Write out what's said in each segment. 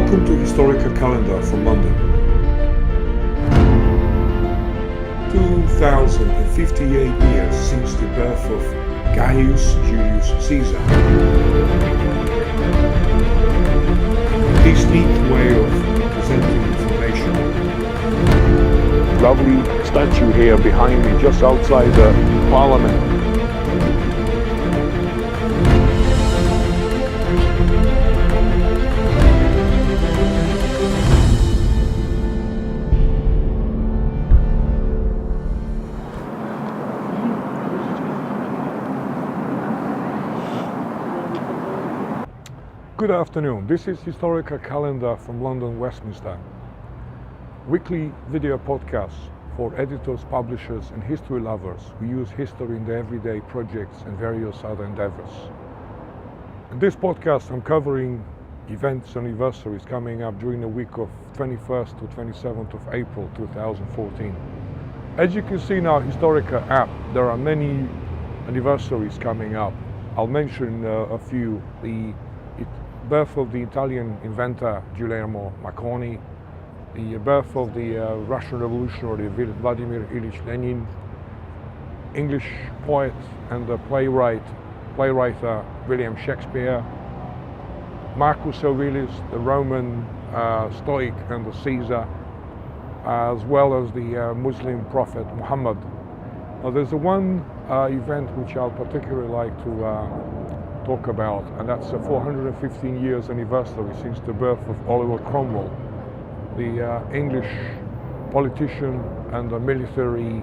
Welcome to Historica Calendar from London. 2058 years since the birth of Gaius Julius Caesar. This neat way of presenting information. Lovely statue here behind me, just outside the Parliament. Good afternoon, this is Historica Calendar from London, Westminster. Weekly video podcasts for editors, publishers and history lovers who use history in their everyday projects and various other endeavors. In this podcast I'm covering events and anniversaries coming up during the week of 21st to 27th of April 2014. As you can see in our Historica app, there are many anniversaries coming up. I'll mention a few. The birth of the Italian inventor Guglielmo Marconi, the birth of the Russian revolutionary Vladimir Ilyich Lenin, English poet and playwright William Shakespeare, Marcus Aurelius, the Roman Stoic and the Caesar, as well as the Muslim prophet Muhammad. Now there's one event which I'll particularly like to talk about, and that's the 415 years anniversary since the birth of Oliver Cromwell, the English politician and a military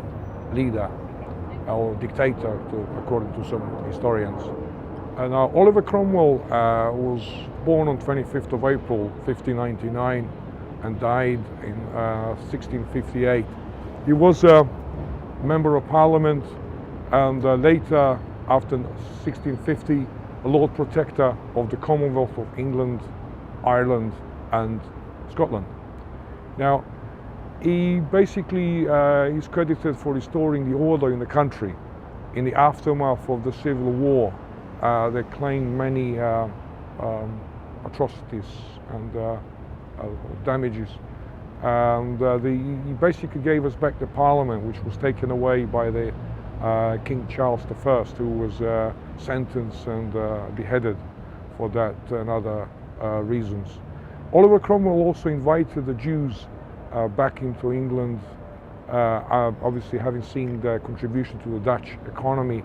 leader, or dictator according to some historians. And Oliver Cromwell was born on 25th of April 1599 and died in 1658. He was a member of Parliament and later, after 1650, a Lord Protector of the Commonwealth of England, Ireland and Scotland. Now, he basically is credited for restoring the order in the country. In the aftermath of the Civil War, they claimed many atrocities and damages. And he basically gave us back the Parliament, which was taken away by the King Charles I, who was sentenced and beheaded for that and other reasons. Oliver Cromwell also invited the Jews back into England, obviously having seen their contribution to the Dutch economy,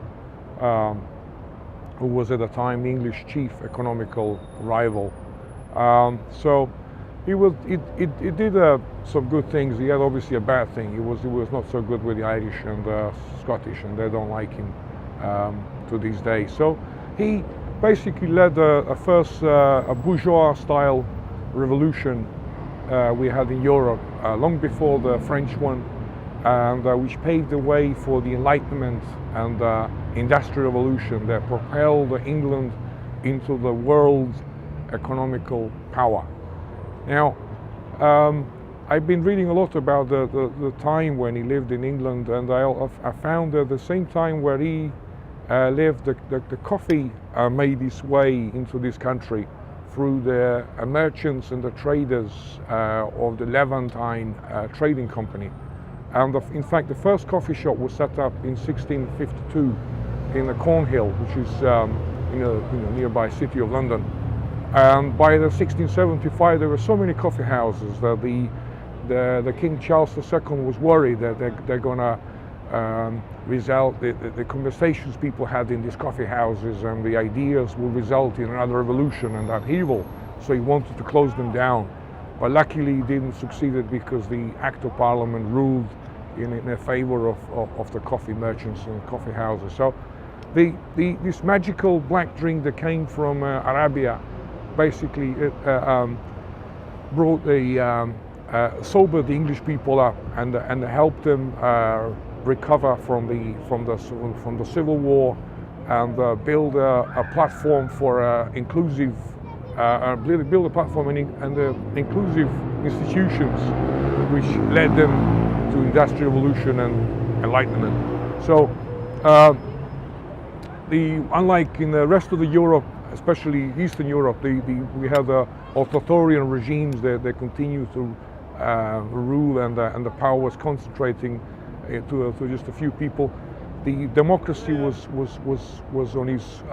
who was at the time the English chief economical rival. So he did some good things. He had obviously a bad thing. He was not so good with the Irish and Scottish, and they don't like him to these days. So he basically led a bourgeois-style revolution we had in Europe long before the French one, and which paved the way for the Enlightenment and Industrial Revolution that propelled England into the world's economical power. Now, I've been reading a lot about the time when he lived in England, and I found that the same time where he lived, the coffee made its way into this country through the merchants and the traders of the Levantine Trading Company. And in fact, the first coffee shop was set up in 1652 in the Cornhill, which is nearby city of London. And by the 1675, there were so many coffee houses that the King Charles II was worried that they're going to result, the conversations people had in these coffee houses and the ideas will result in another revolution and upheaval. So he wanted to close them down. But luckily he didn't succeed because the Act of Parliament ruled in favor of the coffee merchants and coffee houses. So this magical black drink that came from Arabia basically sobered the English people up and helped them recover from the Civil War and build a platform for inclusive, build a platform and inclusive institutions, which led them to Industrial Revolution and Enlightenment. So unlike in the rest of the Europe, especially Eastern Europe, we have the authoritarian regimes that they continue to rule, and the power was concentrating to just a few people. The democracy was on his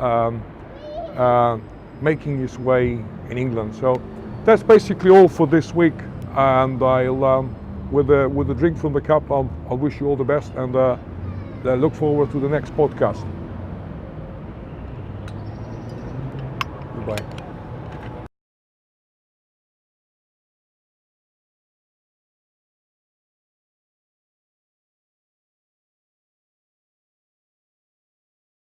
making his way in England. So that's basically all for this week, and I'll with a drink from the cup, I'll wish you all the best, and look forward to the next podcast. Goodbye.